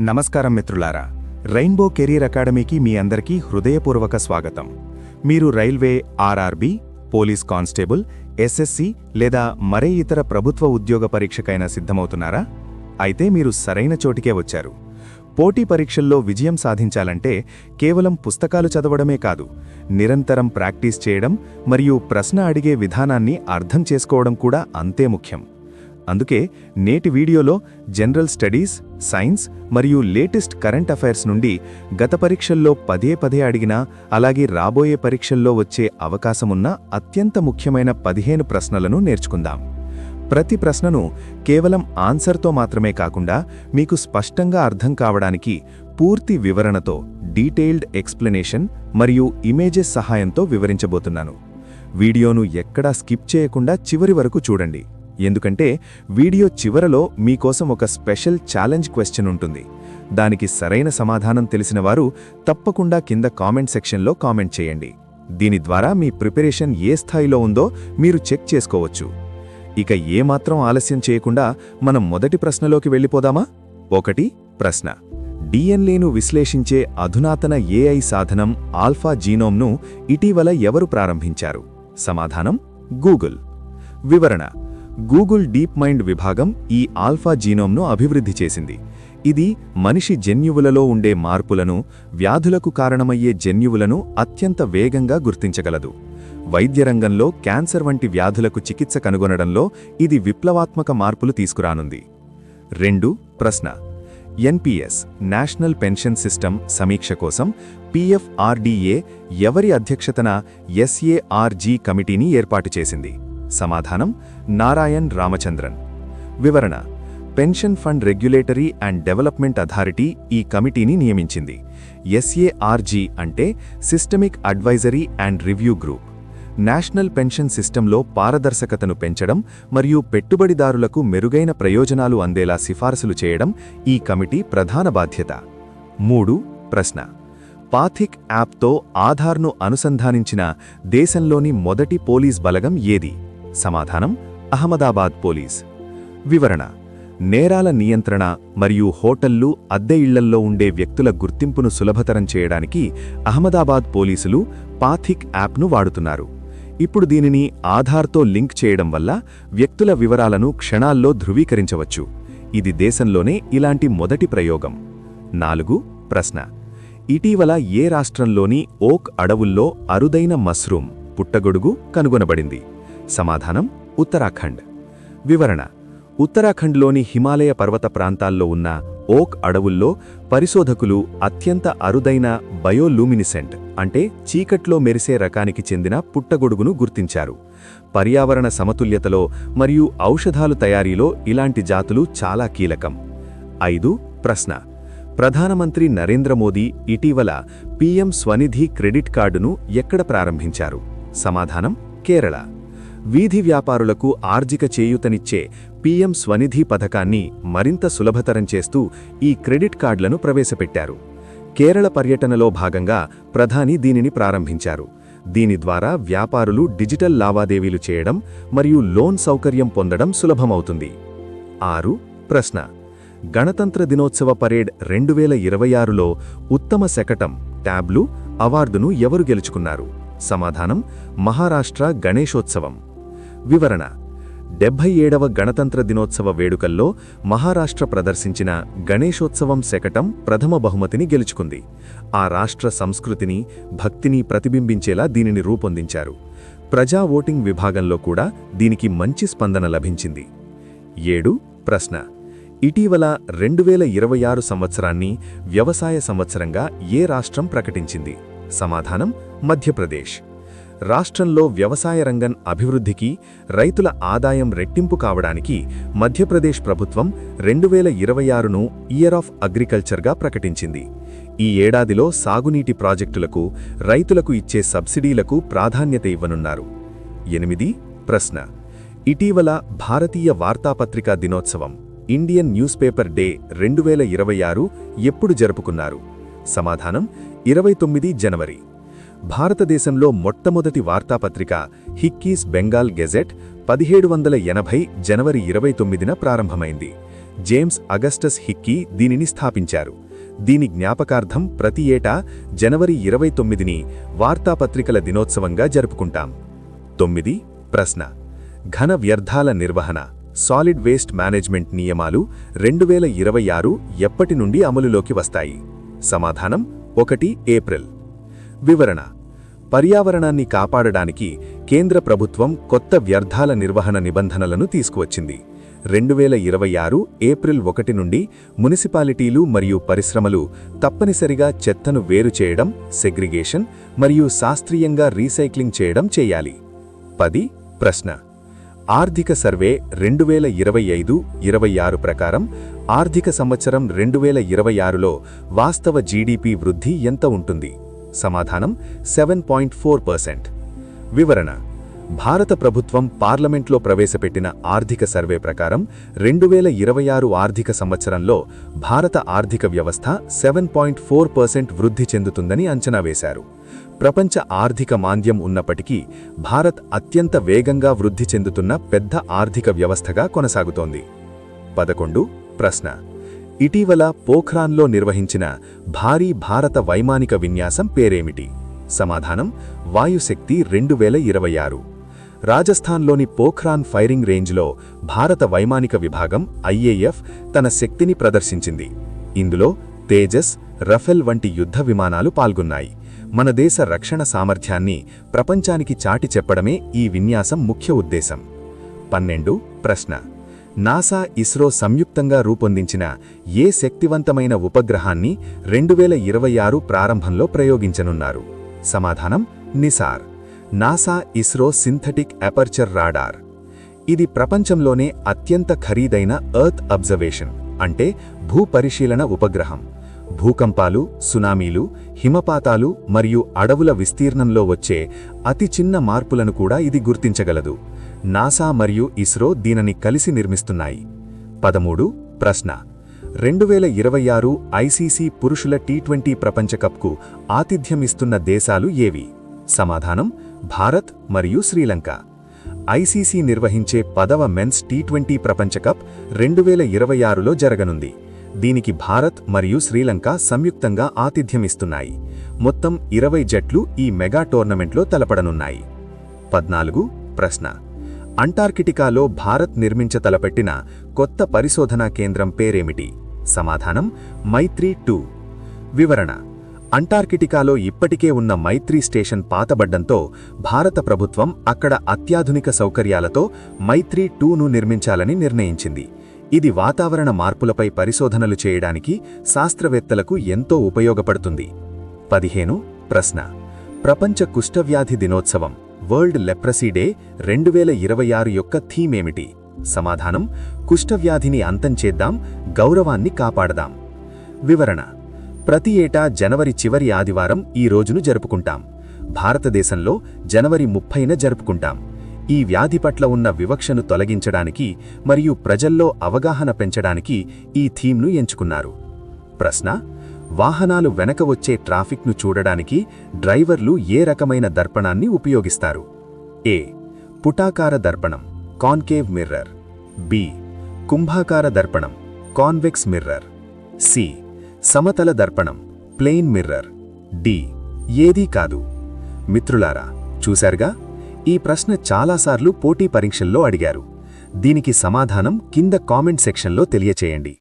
నమస్కారం మిత్రులారా, rainbow career అకాడమీకి మీ అందరికీ హృదయపూర్వక స్వాగతం. మీరు railway, RRB, police constable, SSC లేదా మరే ఇతర ప్రభుత్వ ఉద్యోగ పరీక్షకైనా సిద్ధమవుతున్నారా? అయితే మీరు సరైన చోటికే వచ్చారు. పోటీ పరీక్షల్లో విజయం సాధించాలంటే కేవలం పుస్తకాలు చదవడమే కాదు, నిరంతరం ప్రాక్టీస్ చేయడం మరియు ప్రశ్న అడిగే విధానాన్ని అర్థం చేసుకోవడం కూడా అంతే ముఖ్యం. అందుకే నేటి వీడియోలో జనరల్ స్టడీస్, సైన్స్ మరియు లేటెస్ట్ కరెంట్ అఫైర్స్ నుండి గత పరీక్షల్లో పదే అడిగినా అలాగే రాబోయే పరీక్షల్లో వచ్చే అవకాశమున్న అత్యంత ముఖ్యమైన 15 ప్రశ్నలను నేర్చుకుందాం. ప్రతి ప్రశ్నను కేవలం ఆన్సర్తో మాత్రమే కాకుండా మీకు స్పష్టంగా అర్థం కావడానికి పూర్తి వివరణతో, డీటెయిల్డ్ ఎక్స్ప్లెనేషన్ మరియు ఇమేజెస్ సహాయంతో వివరించబోతున్నాను. వీడియోను ఎక్కడా స్కిప్ చేయకుండా చివరి వరకు చూడండి. ఎందుకంటే వీడియో చివరలో మీకోసం ఒక స్పెషల్ ఛాలెంజ్ క్వశ్చన్ ఉంటుంది. దానికి సరైన సమాధానం తెలిసిన వారు తప్పకుండా కింద కామెంట్ సెక్షన్లో కామెంట్ చేయండి. దీని ద్వారా మీ ప్రిపరేషన్ ఏ స్థాయిలో ఉందో మీరు చెక్ చేసుకోవచ్చు. ఇక ఏమాత్రం ఆలస్యం చేయకుండా మనం మొదటి ప్రశ్నలోకి వెళ్ళిపోదామా? 1 ప్రశ్న. డిఎన్ఏను విశ్లేషించే అధునాతన ఏఐ సాధనం ఆల్ఫా జీనోమ్ను ఇటీవల ఎవరు ప్రారంభించారు? సమాధానం గూగుల్. వివరణ: గూగుల్ డీప్ మైండ్ విభాగం ఈ ఆల్ఫా జీనోమ్ను అభివృద్ధి చేసింది. ఇది మనిషి జన్యువులలో ఉండే మార్పులను, వ్యాధులకు కారణమయ్యే జన్యువులను అత్యంత వేగంగా గుర్తించగలదు. వైద్యరంగంలో క్యాన్సర్ వంటి వ్యాధులకు చికిత్స కనుగొనడంలో ఇది విప్లవాత్మక మార్పులు తీసుకురానుంది. 2 ప్రశ్న. ఎన్పీఎస్ నేషనల్ పెన్షన్ సిస్టమ్ సమీక్ష కోసం పీఎఫ్ఆర్డీఏ ఎవరి అధ్యక్షతన ఎస్ఏఆర్జీ కమిటీని ఏర్పాటు చేసింది? సమాధానం నారాయణ్ రామచంద్రన్. వివరణ: pension fund regulatory and development authority ఈ కమిటీని నియమించింది. ఎస్ఏఆర్జీ అంటే systemic advisory and review group. National pension సిస్టంలో పారదర్శకతను పెంచడం మరియు పెట్టుబడిదారులకు మెరుగైన ప్రయోజనాలు అందేలా సిఫారసులు చేయడం ఈ కమిటీ ప్రధాన బాధ్యత. 3 ప్రశ్న. పాథిక్ యాప్తో ఆధార్ను అనుసంధానించిన దేశంలోని మొదటి పోలీస్ బలగం ఏది? సమాధానం అహ్మదాబాద్ పోలీస్. వివరణ: నేరాల నియంత్రణ మరియు హోటళ్లు, అద్దె ఇళ్లల్లో ఉండే వ్యక్తుల గుర్తింపును సులభతరం చేయడానికి అహ్మదాబాద్ పోలీసులు పాథిక్ యాప్ను వాడుతున్నారు. ఇప్పుడు దీనిని ఆధార్తో లింక్ చేయడం వల్ల వ్యక్తుల వివరాలను క్షణాల్లో ధృవీకరించవచ్చు. ఇది దేశంలోనే ఇలాంటి మొదటి ప్రయోగం. 4 ప్రశ్న. ఇటీవల ఏ రాష్ట్రంలోని ఓక్ అడవుల్లో అరుదైన మష్రూమ్ పుట్టగొడుగు కనుగొనబడింది? సమాధానం ఉత్తరాఖండ్. వివరణ: ఉత్తరాఖండ్లోని హిమాలయ పర్వత ప్రాంతాల్లో ఉన్న ఓక్ అడవుల్లో పరిశోధకులు అత్యంత అరుదైన బయోలూమినిసెంట్ అంటే చీకట్లో మెరిసే రకానికి చెందిన పుట్టగొడుగును గుర్తించారు. పర్యావరణ సమతుల్యతలో మరియు ఔషధాలు తయారీలో ఇలాంటి జాతులు చాలా కీలకం. 5 ప్రశ్న. ప్రధానమంత్రి నరేంద్ర మోదీ ఇటీవల పీఎం స్వనిధి క్రెడిట్ కార్డును ఎక్కడ ప్రారంభించారు? సమాధానం కేరళ. వీధి వ్యాపారులకు ఆర్థిక చేయూతనిచ్చే పీఎం స్వనిధి పథకాన్ని మరింత సులభతరం చేస్తూ ఈ క్రెడిట్ కార్డులను ప్రవేశపెట్టారు. కేరళ పర్యటనలో భాగంగా ప్రధాని దీనిని ప్రారంభించారు. దీని ద్వారా వ్యాపారులు డిజిటల్ లావాదేవీలు చేయడం మరియు లోన్ సౌకర్యం పొందడం సులభమవుతుంది. 6 ప్రశ్న. గణతంత్ర దినోత్సవ పరేడ్ 2026లో ఉత్తమ శకటం ట్యాబ్లు అవార్డును ఎవరు గెలుచుకున్నారు? సమాధానం మహారాష్ట్ర గణేశోత్సవం. వివరణ: 77వ గణతంత్ర దినోత్సవ వేడుకల్లో మహారాష్ట్ర ప్రదర్శించిన గణేశోత్సవం శకటం ప్రథమ బహుమతిని గెలుచుకుంది. ఆ రాష్ట్ర సంస్కృతిని, భక్తిని ప్రతిబింబించేలా దీనిని రూపొందించారు. ప్రజా ఓటింగ్ విభాగంలో కూడా దీనికి మంచి స్పందన లభించింది. 7 ప్రశ్న. ఇటీవల 2026 సంవత్సరాన్ని వ్యవసాయ సంవత్సరంగా ఏ రాష్ట్రం ప్రకటించింది? సమాధానం మధ్యప్రదేశ్. రాష్ట్రంలో వ్యవసాయ రంగం అభివృద్ధికి, రైతుల ఆదాయం రెట్టింపు కావడానికి మధ్యప్రదేశ్ ప్రభుత్వం 2026ను ఇయర్ ఆఫ్ అగ్రికల్చర్గా ప్రకటించింది. ఈ ఏడాదిలో సాగునీటి ప్రాజెక్టులకు, రైతులకు ఇచ్చే సబ్సిడీలకు ప్రాధాన్యత ఇవ్వనున్నారు. 8 ప్రశ్న. ఇటీవల భారతీయ వార్తాపత్రికా దినోత్సవం ఇండియన్ న్యూస్ పేపర్ డే 2026 ఎప్పుడు జరుపుకున్నారు? సమాధానం 29 జనవరి. భారతదేశంలో మొట్టమొదటి వార్తాపత్రిక హిక్కీస్ బెంగాల్ గెజెట్ 1780 జనవరి 29న ప్రారంభమైంది. జేమ్స్ అగస్టస్ హిక్కీ దీనిని స్థాపించారు. దీని జ్ఞాపకార్థం ప్రతి ఏటా జనవరి 29ని వార్తాపత్రికల దినోత్సవంగా జరుపుకుంటాం. 9. ప్రశ్న: ఘన వ్యర్థాల నిర్వహణ సాలిడ్ వేస్ట్ మేనేజ్మెంట్ నియమాలు 2026 ఎప్పటి నుండి అమలులోకి వస్తాయి? సమాధానం: 1 ఏప్రిల్. వివరణ: పర్యావరణాన్ని కాపాడడానికి కేంద్ర ప్రభుత్వం కొత్త వ్యర్థాల నిర్వహణ నిబంధనలను తీసుకువచ్చింది. 2026 ఏప్రిల్ 1 నుండి మునిసిపాలిటీలు మరియు పరిశ్రమలు తప్పనిసరిగా చెత్తను వేరు చేయడం, సెగ్రిగేషన్ మరియు శాస్త్రీయంగా రీసైక్లింగ్ చేయడం చేయాలి. 10. ప్రశ్న: ఆర్థిక సర్వే 2025-26 ప్రకారం ఆర్థిక సంవత్సరం 2026లో వాస్తవ జీడీపీ వృద్ధి ఎంత ఉంటుంది? సమాధానం: 7.4%. వివరణ: భారత ప్రభుత్వం పార్లమెంట్లో ప్రవేశపెట్టిన ఆర్థిక సర్వే ప్రకారం 2026 ఆర్థిక సంవత్సరంలో భారత ఆర్థిక వ్యవస్థ 7.4% వృద్ధి చెందుతుందని అంచనా వేశారు. ప్రపంచ ఆర్థిక మాంద్యం ఉన్నప్పటికీ భారత్ అత్యంత వేగంగా వృద్ధి చెందుతున్న పెద్ద ఆర్థిక వ్యవస్థగా కొనసాగుతోంది. 11. ప్రశ్న: ఇటీవల పోఖ్రాన్లో నిర్వహించిన భారీ భారత వైమానిక విన్యాసం పేరేమిటి? సమాధానం: వాయుశక్తి 2026. రాజస్థాన్లోని పోఖ్రాన్ ఫైరింగ్ రేంజ్లో భారత వైమానిక విభాగం ఐఏఎఫ్ తన శక్తిని ప్రదర్శించింది. ఇందులో తేజస్, రఫెల్ వంటి యుద్ధ విమానాలు పాల్గొన్నాయి. మన దేశ రక్షణ సామర్థ్యాన్ని ప్రపంచానికి చాటి చెప్పడమే ఈ విన్యాసం ముఖ్య ఉద్దేశం. 12. ప్రశ్న: నాసా, ఇస్రో సంయుక్తంగా రూపొందించిన ఏ శక్తివంతమైన ఉపగ్రహాన్ని 2026 ప్రారంభంలో ప్రయోగించనున్నారు? సమాధానం: Nisar. NASA ISRO synthetic aperture radar. ఇది ప్రపంచంలోనే అత్యంత ఖరీదైన ఎర్త్ అబ్జర్వేషన్ అంటే భూపరిశీలన ఉపగ్రహం. భూకంపాలు, సునామీలు, హిమపాతాలు మరియు అడవుల విస్తీర్ణంలో వచ్చే అతి చిన్న మార్పులను కూడా ఇది గుర్తించగలదు. నాసా మరియు ఇస్రో దీనిని కలిసి నిర్మిస్తున్నాయి. 13. ప్రశ్న: 2026 ఐసీసీ పురుషుల T20 ప్రపంచకప్కు ఆతిథ్యమిస్తున్న దేశాలు ఏవి? సమాధానం: భారత్ మరియు శ్రీలంక. ఐసీసీ నిర్వహించే 10వ మెన్స్ T20 ప్రపంచకప్ 2026లో జరగనుంది. దీనికి భారత్ మరియు శ్రీలంక సంయుక్తంగా ఆతిథ్యమిస్తున్నాయి. మొత్తం 20 జట్లు ఈ మెగా టోర్నమెంట్లో తలపడనున్నాయి. 14. ప్రశ్న: అంటార్కిటికాలో భారత్ నిర్మించతలపెట్టిన కొత్త పరిశోధనా కేంద్రం పేరేమిటి? సమాధానం: మైత్రి-2. వివరణ: అంటార్కిటికాలో ఇప్పటికే ఉన్న మైత్రి స్టేషన్ పాతబడ్డంతో భారత ప్రభుత్వం అక్కడ అత్యాధునిక సౌకర్యాలతో మైత్రి-2ను నిర్మించాలని నిర్ణయించింది. ఇది వాతావరణ మార్పులపై పరిశోధనలు చేయడానికి శాస్త్రవేత్తలకు ఎంతో ఉపయోగపడుతుంది. 15. ప్రశ్న: ప్రపంచ కుష్ఠవ్యాధి దినోత్సవం వరల్డ్ లెప్రసీ డే 2026 యొక్క థీమ్ ఏమిటి? సమాధానం: కుష్ఠవ్యాధిని అంతం చేద్దాం, గౌరవాన్ని కాపాడదాం. వివరణ: ప్రతి ఏటా జనవరి చివరి ఆదివారం ఈ రోజును జరుపుకుంటాం. భారతదేశంలో జనవరి 30న జరుపుకుంటాం. ఈ వ్యాధి పట్ల ఉన్న వివక్షను తొలగించడానికి మరియు ప్రజల్లో అవగాహన పెంచడానికి ఈ థీమ్ను ఎంచుకున్నారు. ప్రశ్న: వాహనాలు వెనక వచ్చే ట్రాఫిక్ను చూడడానికి డ్రైవర్లు ఏ రకమైన దర్పణాన్ని ఉపయోగిస్తారు? ఏ. పుటాకార దర్పణం కాన్కేవ్ మిర్రర్. బి. కుంభాకార దర్పణం కాన్వెక్స్ మిర్రర్. సి. సమతల దర్పణం ప్లెయిన్ మిర్రర్. డి. ఏదీ కాదు. మిత్రులారా, చూశారుగా, ఈ ప్రశ్న చాలాసార్లు పోటీ పరీక్షల్లో అడిగారు. దీనికి సమాధానం కింద కామెంట్ సెక్షన్లో తెలియచేయండి.